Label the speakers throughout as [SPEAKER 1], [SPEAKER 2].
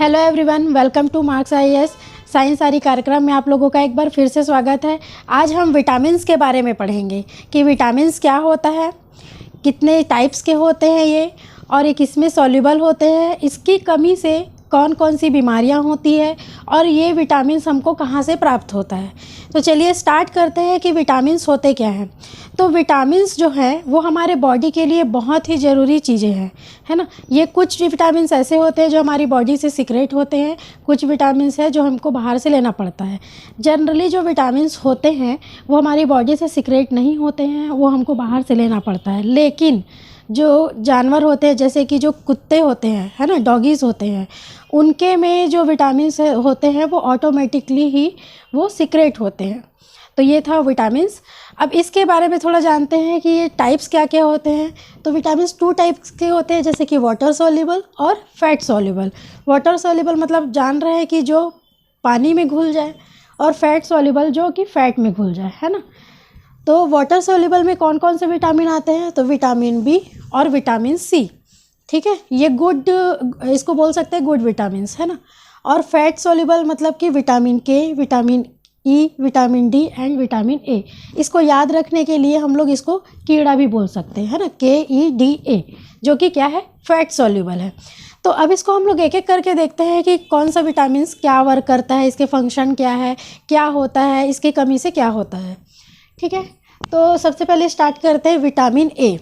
[SPEAKER 1] Hello everyone, welcome two marks IAS science सारी कार्यक्रम में आप लोगों का एक बार फिर से स्वागत है। आज हम विटामिन्स के बारे में पढ़ेंगे कि विटामिन्स क्या होता है, कितने टाइप्स के होते हैं ये, और ये किसमें सॉल्युबल होते हैं, इसकी कमी से कौन कौन सी बीमारियां होती है और ये विटामिन्स हमको कहाँ से प्राप्त होता है। तो चलिए स्टार्ट करते हैं कि विटामिन्स होते क्या हैं। तो विटामिन्स जो हैं वो हमारे बॉडी के लिए बहुत ही ज़रूरी चीज़ें हैं, है ना। ये कुछ विटामिन्स ऐसे होते हैं जो हमारी बॉडी से सीक्रेट होते हैं, कुछ विटामिन्स हैं जो हमको बाहर से लेना पड़ता है। जनरली जो विटामिन्स होते हैं वो हमारी बॉडी से सीक्रेट नहीं होते हैं, वो हमको बाहर से लेना पड़ता है। लेकिन जो जानवर होते हैं जैसे कि जो कुत्ते होते हैं, है ना, डॉगीज़ होते हैं, उनके में जो विटामिन्स होते हैं वो ऑटोमेटिकली ही वो सीक्रेट होते हैं। तो ये था विटामिन्स। अब इसके बारे में थोड़ा जानते हैं कि ये टाइप्स क्या क्या होते हैं। तो विटामिन्स 2 टाइप्स के होते हैं, जैसे कि वाटर सॉल्युबल और फैट सॉल्युबल। वाटर सॉल्युबल मतलब जान रहे हैं कि जो पानी में घुल जाए, और फैट सॉल्युबल जो कि फैट में घुल जाए, है ना। तो वाटर सॉल्युबल में कौन कौन से विटामिन आते हैं, तो विटामिन बी और विटामिन सी, ठीक है, ये गुड, इसको बोल सकते हैं गुड विटामिन्स, है ना। और फैट सॉल्युबल मतलब कि विटामिन के, vitamin E, vitamin D and vitamin A. इसको याद रखने के लिए हम लोग इसको कीड़ा भी बोल सकते हैं, है ना, KEDA, जो कि क्या है, फैट सॉल्युबल है। तो अब इसको हम लोग एक एक करके देखते हैं कि कौन सा विटामिन्स क्या वर्क करता है, इसके फंक्शन क्या है, क्या होता है, इसकी कमी से क्या होता है, ठीक है। तो सबसे पहले स्टार्ट करते हैं विटामिन ए।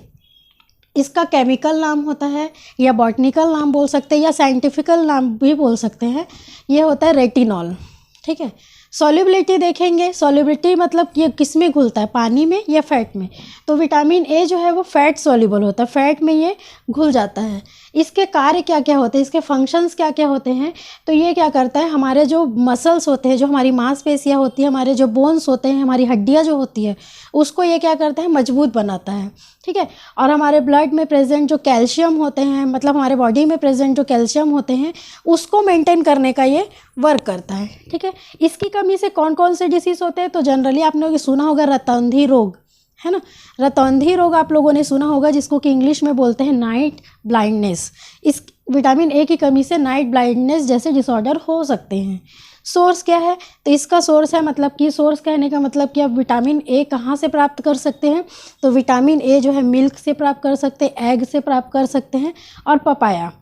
[SPEAKER 1] इसका केमिकल नाम होता है, या बॉटनिकल नाम बोल सकते हैं, या साइंटिफिकल नाम भी बोल सकते हैं। ये होता है रेटिनॉल, ठीक है। सॉल्युबिलिटी देखेंगे, सॉल्युबिलिटी मतलब ये किस में घुलता है, पानी में या फैट में। तो विटामिन ए जो है वो फैट सॉल्युबल होता है, फैट में ये घुल जाता है। इसके कार्य क्या क्या होते हैं, इसके फंक्शंस क्या क्या होते हैं, तो ये क्या करता है, हमारे जो मसल्स होते हैं, जो हमारी मांसपेशियाँ होती है, हमारे जो बोन्स होते हैं, हमारी हड्डियाँ जो होती है, उसको ये क्या करता है, मजबूत बनाता है, ठीक है। और हमारे ब्लड में प्रेजेंट जो कैल्शियम होते हैं, मतलब हमारे बॉडी में प्रेजेंट जो कैल्शियम होते हैं, उसको मेंटेन करने का ये वर्क करता है, ठीक है। इसकी कमी से कौन कौन से डिसीज़ होते हैं, तो जनरली आपने ये सुना होगा रतौंधी रोग, है ना। रतौंधी रोग आप लोगों ने सुना होगा, जिसको कि इंग्लिश में बोलते हैं नाइट ब्लाइंडनेस। इस विटामिन ए की कमी से नाइट ब्लाइंडनेस जैसे डिसऑर्डर हो सकते हैं। सोर्स क्या है, तो इसका सोर्स है, मतलब कि सोर्स कहने का मतलब कि आप विटामिन ए कहाँ से प्राप्त कर सकते हैं, तो विटामिन ए जो है मिल्क से प्राप्त कर सकते हैं, एग से प्राप्त कर सकते हैं, और पपाया।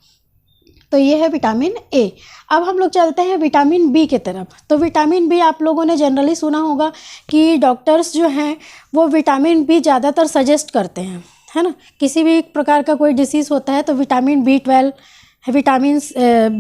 [SPEAKER 1] तो ये है विटामिन ए। अब हम लोग चलते हैं विटामिन बी के तरफ। तो विटामिन बी आप लोगों ने जनरली सुना होगा कि डॉक्टर्स जो हैं वो विटामिन बी ज़्यादातर सजेस्ट करते हैं, है ना। किसी भी प्रकार का कोई डिसीज़ होता है तो विटामिन B12, विटामिन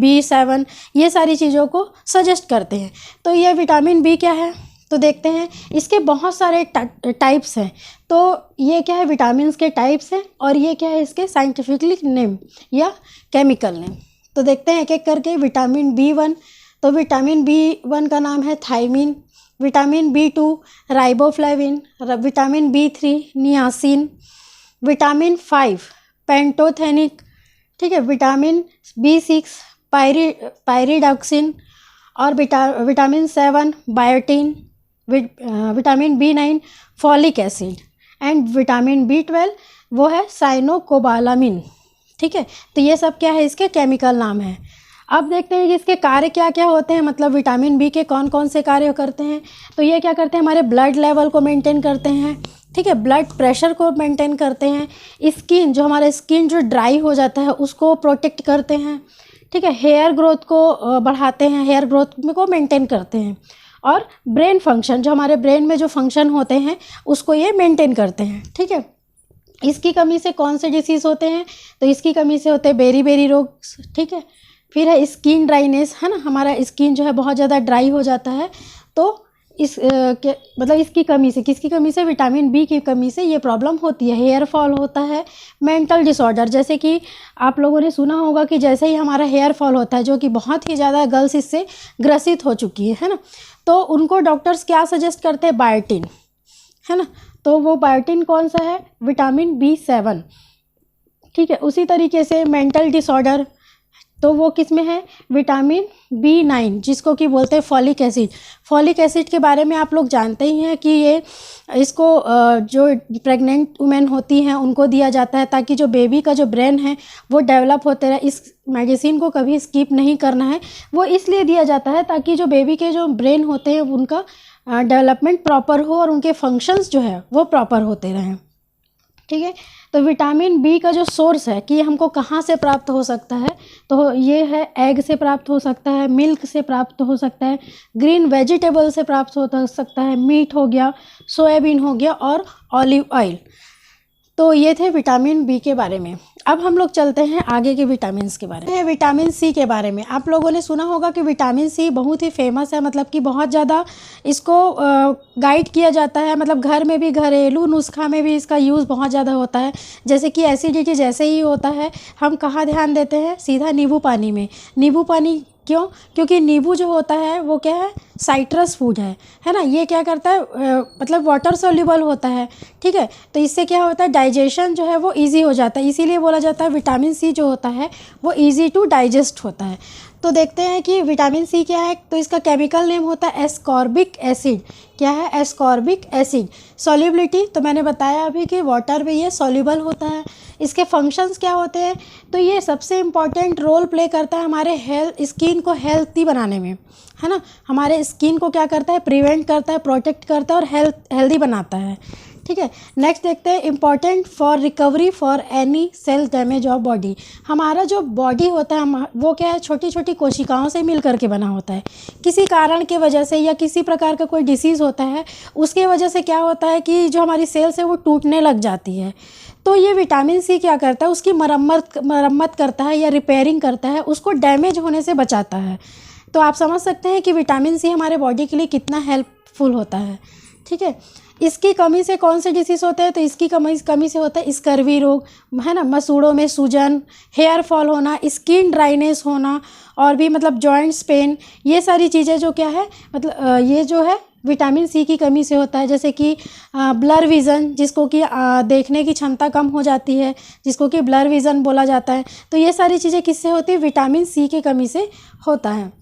[SPEAKER 1] B7, ये सारी चीज़ों को सजेस्ट करते हैं। तो ये विटामिन बी क्या है, तो देखते हैं। इसके बहुत सारे टाइप्स हैं। तो ये क्या है, विटामिन्स के टाइप्स हैं, और ये क्या है, इसके साइंटिफिकली नेम या केमिकल नेम। तो देखते हैं एक एक करके। विटामिन B1, तो विटामिन B1 का नाम है thiamine. Vitamin B2 riboflavin. Vitamin B3 niacin. Vitamin 5 pantothenic, ठीक है। Vitamin B6 pyridoxine. और vitamin 7 biotin. Vitamin B9 folic acid. And vitamin B12 वो है साइनोकोबालामिन, ठीक है। तो ये सब क्या है, इसके केमिकल नाम है। अब देखते हैं कि इसके कार्य क्या क्या होते हैं, मतलब विटामिन बी के कौन कौन से कार्य करते हैं। तो ये क्या करते हैं, हमारे ब्लड लेवल को मेंटेन करते हैं, ठीक है, ब्लड प्रेशर को मेंटेन करते हैं, स्किन जो हमारा स्किन जो ड्राई हो जाता है उसको प्रोटेक्ट करते हैं, ठीक है, हेयर ग्रोथ को बढ़ाते हैं, हेयर ग्रोथ को मेंटेन करते हैं, और ब्रेन फंक्शन जो हमारे ब्रेन में जो फंक्शन होते हैं उसको ये मेंटेन करते हैं, ठीक है। इसकी कमी से कौन से डिसीज़ होते हैं, तो इसकी कमी से होते हैं बेरी रोग, ठीक है। फिर है स्किन ड्राइनेस, है ना, हमारा स्किन जो है बहुत ज़्यादा ड्राई हो जाता है। तो मतलब इसकी कमी से, किसकी कमी से, विटामिन बी की कमी से ये प्रॉब्लम होती है। हेयर फॉल होता है। मेंटल डिसऑर्डर, जैसे कि आप लोगों ने सुना होगा कि जैसे ही हमारा हेयर फॉल होता है, जो कि बहुत ही ज़्यादा गर्ल्स इससे ग्रसित हो चुकी है ना, तो उनको डॉक्टर्स क्या सजेस्ट करते हैं, बायोटिन, है ना। तो वो बायोटिन कौन सा है, विटामिन B7, ठीक है। उसी तरीके से मेंटल डिसऑर्डर, तो वो किस में है, विटामिन B9 जिसको कि बोलते हैं फॉलिक एसिड। फॉलिक एसिड के बारे में आप लोग जानते ही हैं कि ये इसको जो प्रेग्नेंट वुमेन होती हैं उनको दिया जाता है ताकि जो बेबी का जो ब्रेन है वो डेवलप होते रहे। इस मेडिसिन को कभी स्किप नहीं करना है, वो इसलिए दिया जाता है ताकि जो बेबी के जो ब्रेन होते हैं उनका डेवलपमेंट प्रॉपर हो और उनके फंक्शंस जो है वो प्रॉपर होते रहें। ठीक है, तो विटामिन बी का जो सोर्स है कि हमको कहाँ से प्राप्त हो सकता है, तो ये है एग से प्राप्त हो सकता है, मिल्क से प्राप्त हो सकता है, ग्रीन वेजिटेबल से प्राप्त हो सकता है, मीट हो गया, सोयाबीन हो गया और ऑलिव ऑयल। तो ये थे विटामिन बी के बारे में। अब हम लोग चलते हैं आगे के विटामिन्स के बारे में। विटामिन सी के बारे में आप लोगों ने सुना होगा कि विटामिन सी बहुत ही फेमस है, मतलब कि बहुत ज़्यादा इसको गाइड किया जाता है, मतलब घर में भी, घरेलू नुस्खा में भी इसका यूज़ बहुत ज़्यादा होता है। जैसे कि एसिडिटी जैसे ही होता है, हम कहाँ ध्यान देते हैं, सीधा नींबू पानी में। नींबू पानी क्यों? क्योंकि नींबू जो होता है वो क्या है, साइट्रस फूड है ना। ये क्या करता है, मतलब वाटर सोल्यूबल होता है। ठीक है, तो इससे क्या होता है, डाइजेशन जो है वो इजी हो जाता है। इसीलिए बोला जाता है विटामिन सी जो होता है वो इजी टू डाइजेस्ट होता है। तो देखते हैं कि विटामिन सी क्या है। तो इसका केमिकल नेम होता है एस्कॉर्बिक एसिड। क्या है, एस्कॉर्बिक एसिड। सॉल्युबिलिटी तो मैंने बताया अभी कि वाटर में ये सॉल्युबल होता है। इसके फंक्शंस क्या होते हैं, तो ये सबसे इम्पॉर्टेंट रोल प्ले करता है हमारे स्किन को हेल्थी बनाने में, है ना। हमारे स्किन को क्या करता है, प्रिवेंट करता है, प्रोटेक्ट करता है और हेल्दी बनाता है। ठीक है, नेक्स्ट देखते हैं, important for recovery for any cell damage of body. हमारा जो बॉडी होता है वो क्या है, छोटी छोटी कोशिकाओं से मिल करके बना होता है। किसी कारण के वजह से या किसी प्रकार का कोई डिसीज़ होता है, उसके वजह से क्या होता है कि जो हमारी सेल्स है वो टूटने लग जाती है। तो ये विटामिन सी क्या करता है, उसकी मरम्मत करता है या रिपेयरिंग करता है, उसको डैमेज होने से बचाता है। तो आप समझ सकते हैं कि विटामिन सी हमारे बॉडी के लिए कितना हेल्पफुल होता है। ठीक है, इसकी कमी से कौन से डिसीज़ होते हैं, तो इसकी कमी से होता है स्कर्वी रोग, है ना, मसूड़ों में सूजन, हेयर फॉल होना, स्किन ड्राइनेस होना और भी मतलब जॉइंट्स पेन। ये सारी चीज़ें जो क्या है, मतलब ये जो है विटामिन सी की कमी से होता है। जैसे कि ब्लर विज़न, जिसको कि देखने की क्षमता कम हो जाती है, जिसको कि ब्लर विज़न बोला जाता है। तो ये सारी चीज़ें किससे होती है, विटामिन सी की कमी से होता है।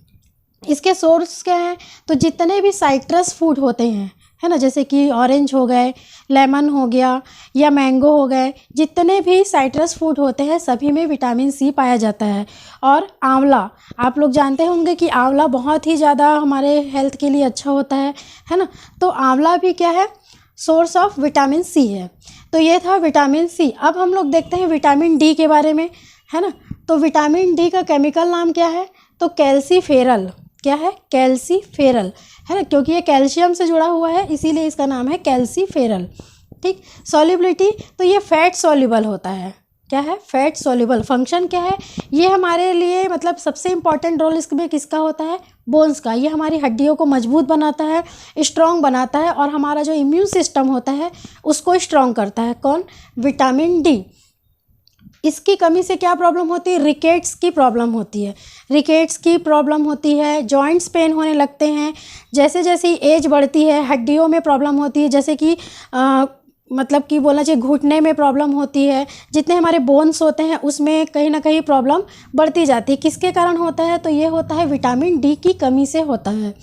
[SPEAKER 1] इसके सोर्स क्या हैं, तो जितने भी साइट्रस फूड होते हैं, है ना, जैसे कि ऑरेंज हो गए, लेमन हो गया या मैंगो हो गए, जितने भी साइट्रस फूड होते हैं सभी में विटामिन सी पाया जाता है। और आंवला, आप लोग जानते होंगे कि आंवला बहुत ही ज़्यादा हमारे हेल्थ के लिए अच्छा होता है ना। तो आंवला भी क्या है, सोर्स ऑफ विटामिन सी है। तो ये था विटामिन सी। अब हम लोग देखते हैं विटामिन डी के बारे में, है ना। तो विटामिन डी का केमिकल नाम क्या है, तो कैल्सीफेरल। क्या है, कैल्सीफेरल, है ना, क्योंकि ये कैल्शियम से जुड़ा हुआ है इसीलिए इसका नाम है कैल्सीफेरल। ठीक, सॉल्युबिलिटी, तो ये फैट सॉल्युबल होता है। क्या है, फैट सॉल्युबल। फंक्शन क्या है, ये हमारे लिए मतलब सबसे इम्पॉर्टेंट रोल इसमें किसका होता है, बोन्स का। ये हमारी हड्डियों को मजबूत बनाता है, स्ट्रॉन्ग बनाता है और हमारा जो इम्यून सिस्टम होता है उसको स्ट्रॉन्ग करता है। कौन, विटामिन डी। इसकी कमी से क्या प्रॉब्लम होती है, रिकेट्स की प्रॉब्लम होती है। रिकेट्स की प्रॉब्लम होती है, जॉइंट्स पेन होने लगते हैं। जैसे जैसे एज बढ़ती है हड्डियों में प्रॉब्लम होती है, जैसे कि मतलब कि बोलना चाहिए घुटने में प्रॉब्लम होती है। जितने हमारे बोन्स होते हैं उसमें कहीं ना कहीं प्रॉब्लम बढ़ती जाती है। किसके कारण होता है, तो ये होता है विटामिन डी की कमी से होता है।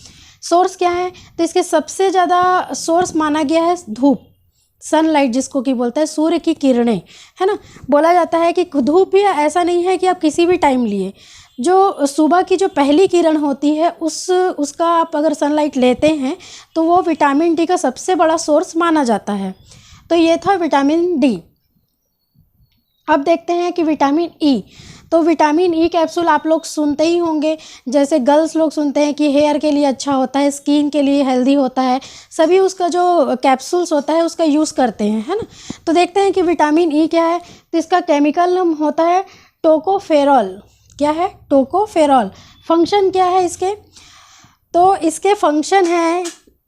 [SPEAKER 1] सोर्स क्या है, तो इसके सबसे ज़्यादा सोर्स माना गया है धूप, सनलाइट जिसको कि बोलते हैं, सूर्य की किरणें, है ना। बोला जाता है कि धूप भी ऐसा नहीं है कि आप किसी भी टाइम लिए, जो सुबह की जो पहली किरण होती है उसका आप अगर सनलाइट लेते हैं तो वो विटामिन डी का सबसे बड़ा सोर्स माना जाता है। तो ये था विटामिन डी। अब देखते हैं कि विटामिन ई। तो विटामिन ई कैप्सूल आप लोग सुनते ही होंगे, जैसे गर्ल्स लोग सुनते हैं कि हेयर के लिए अच्छा होता है, स्किन के लिए हेल्दी होता है, सभी उसका जो कैप्सूल्स होता है उसका यूज़ करते हैं, है ना। तो देखते हैं कि विटामिन ई क्या है। तो इसका केमिकल नाम होता है टोकोफेरॉल। क्या है, टोकोफेरॉल। फंक्शन क्या है इसके, तो इसके फंक्शन है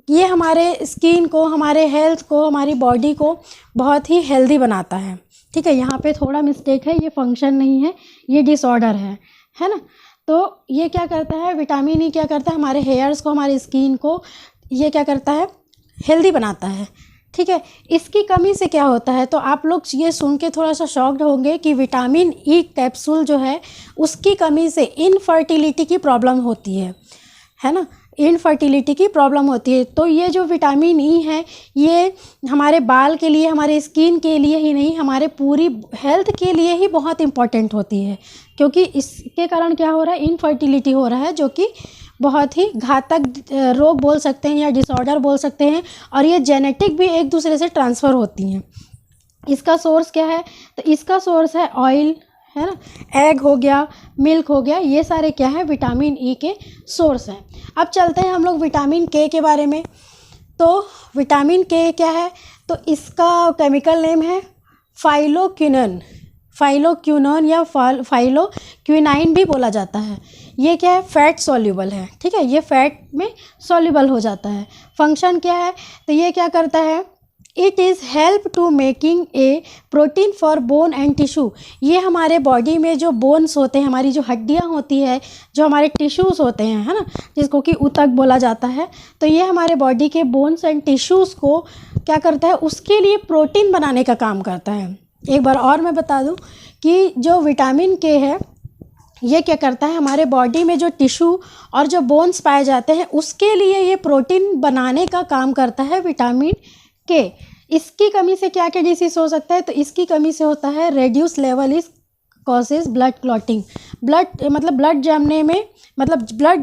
[SPEAKER 1] ये हमारे स्किन को, हमारे हेल्थ को, हमारी बॉडी को बहुत ही हेल्दी बनाता है। ठीक है, यहाँ पे थोड़ा मिस्टेक है, ये फंक्शन नहीं है, ये डिसऑर्डर है ना। तो ये क्या करता है, विटामिन ई क्या करता है, हमारे हेयर्स को, हमारी स्किन को ये क्या करता है, हेल्दी बनाता है। ठीक है। इसकी कमी से क्या होता है, तो आप लोग ये सुन के थोड़ा सा शॉक्ड होंगे कि विटामिन ई कैप्सूल जो है उसकी कमी से इनफर्टिलिटी की प्रॉब्लम होती है ना, इनफर्टिलिटी की प्रॉब्लम होती है। तो ये जो विटामिन ई है ये हमारे बाल के लिए, हमारे स्किन के लिए ही नहीं, हमारे पूरी हेल्थ के लिए ही बहुत इम्पॉर्टेंट होती है, क्योंकि इसके कारण क्या हो रहा है, इनफर्टिलिटी हो रहा है, जो कि बहुत ही घातक रोग बोल सकते हैं या डिसऑर्डर बोल सकते हैं, और ये जेनेटिक भी एक दूसरे से ट्रांसफ़र होती हैं। इसका सोर्स क्या है, तो इसका सोर्स है ऑयल, है ना, एग हो गया, मिल्क हो गया, ये सारे क्या है, विटामिन ई के सोर्स हैं। अब चलते हैं हम लोग विटामिन के बारे में। तो विटामिन के क्या है, तो इसका केमिकल नेम है फाइलोक्विनोन, फाइलोक्विनोन या फाइलोक्विनाइन भी बोला जाता है। ये क्या है, फैट सॉल्युबल है, ठीक है, ये फैट में सॉल्युबल हो जाता है। फंक्शन क्या है, तो ये क्या करता है, it is help to making a protein for bone and tissue. ये हमारे बॉडी में जो बोन्स होते हैं, हमारी जो हड्डियाँ होती है, जो हमारे टिश्यूज़ होते हैं, है ना, जिसको कि ऊतक बोला जाता है, तो ये हमारे बॉडी के बोन्स एंड टिश्यूज़ को क्या करता है, उसके लिए प्रोटीन बनाने का काम करता है। एक बार और मैं बता दूं कि जो विटामिन के है ये क्या करता है, हमारे बॉडी में जो टिश्यू और जो बोन्स पाए जाते हैं उसके लिए ये प्रोटीन बनाने का काम करता है विटामिन के। इसकी कमी से क्या क्या डिसीज़ हो सकता है, तो इसकी कमी से होता है reduce level is causes blood clotting, blood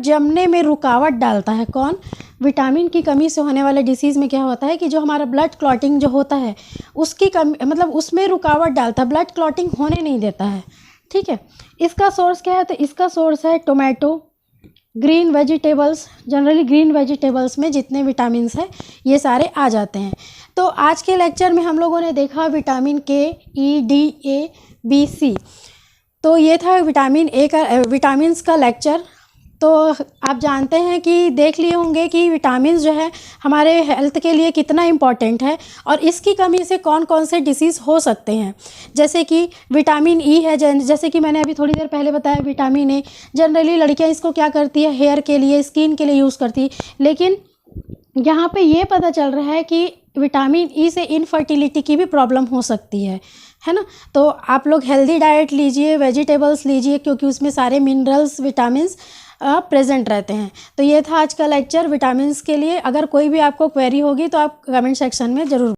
[SPEAKER 1] जमने में रुकावट डालता है। कौन, विटामिन की कमी से होने वाले डिसीज़ में क्या होता है कि जो हमारा ब्लड क्लॉटिंग जो होता है उसकी कमी, उसमें रुकावट डालता है, ब्लड क्लॉटिंग होने नहीं देता है, ठीक है। इसका सोर्स क्या है, तो इसका सोर्स है tomato, green vegetables, generally green vegetables में जितने विटामिन्स हैं ये सारे आ जाते हैं। तो आज के लेक्चर में हम लोगों ने देखा विटामिन के, ई, डी, ए, बी, सी। तो ये था विटामिन ए का, विटामिन्स का लेक्चर। तो आप जानते हैं कि देख लिए होंगे कि विटामिन्स जो है हमारे हेल्थ के लिए कितना इम्पॉर्टेंट है और इसकी कमी से कौन कौन से डिसीज़ हो सकते हैं। जैसे कि विटामिन ई है, जैसे कि मैंने अभी थोड़ी देर पहले बताया, विटामिन ए जनरली लड़कियां इसको क्या करती है, हेयर के लिए, स्किन के लिए यूज़ करती है, लेकिन यहाँ पे ये पता चल रहा है कि विटामिन ई से इनफर्टिलिटी की भी प्रॉब्लम हो सकती है ना। तो आप लोग हेल्दी डाइट लीजिए, वेजिटेबल्स लीजिए, क्योंकि उसमें सारे मिनरल्स, विटामिन्स प्रेजेंट रहते हैं। तो ये था आज का लेक्चर विटामिन्स के लिए। अगर कोई भी आपको क्वेरी होगी तो आप कमेंट सेक्शन में ज़रूर